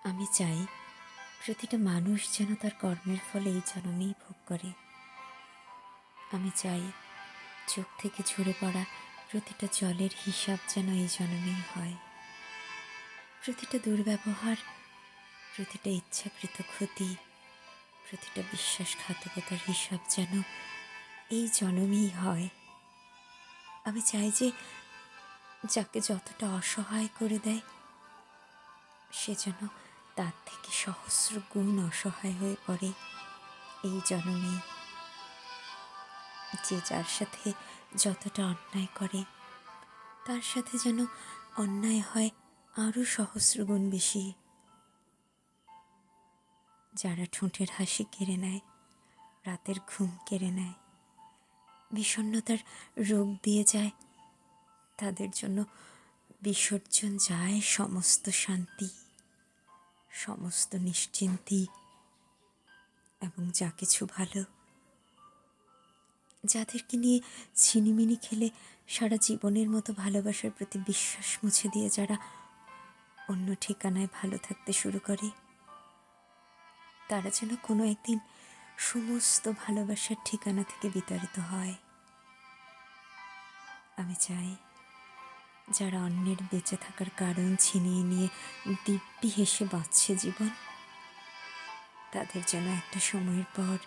আমি চাই প্রতিটা মানুষ যেন তার কর্মের ফল এই জন্মেই ভোগ করে। আমি চাই চোখ থেকে ঝরে পড়া প্রতিটা জলের হিসাব যেন এই জন্মেই হয়। প্রতিটা দুর্ব্যবহার, প্রতিটা ইচ্ছাকৃত ক্ষতি, প্রতিটা বিশ্বাসঘাতকতার হিসাব যেন এই জন্মেই হয়। আমি চাই যে যাকে যতটা অসহায় করে দেয় সে যেন তার থেকে সহস্র গুণ অসহায় হয়ে পড়ে এই জন্মেই। যে যার সাথে যতটা অন্যায় করে তার সাথে যেন অন্যায় হয় আরও সহস্র গুণ বেশি। যারা ঠোঁটের হাসি কেড়ে নেয়, রাতের ঘুম কেড়ে নেয়, বিষণ্ণতার রোগ দিয়ে যায়, তাদের জন্য বিসর্জন যায় সমস্ত শান্তি, সমস্ত নিশ্চিন্তি এবং যা কিছু ভালো। যাদেরকে নিয়ে ছিনিমিনি খেলে সারা জীবনের মতো ভালোবাসার প্রতি বিশ্বাস মুছে দিয়ে যারা অন্য ঠিকানায় ভালো থাকতে শুরু করে, তারা যেন কোনো একদিন সমস্ত ভালোবাসার ঠিকানা থেকে বিতাড়িত হয়। আমি চাই যারা অন্যের বেঁচে থাকার কারণ ছিনিয়ে নিয়ে দিব্যি হেসে বাঁচছে জীবন, তাদের যেন একটা সময়ের পর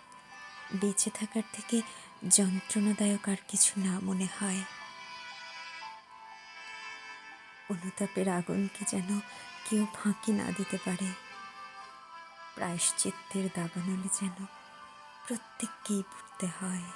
বেঁচে থাকার থেকে যন্ত্রণাদায়ক আর কিছু না মনে হয়। অনুতাপের আগুনকে যেন কেউ ফাঁকি না দিতে পারে। প্রায়শ্চিত্তের দাবানলে যেন প্রত্যেককেই পড়তে হয়।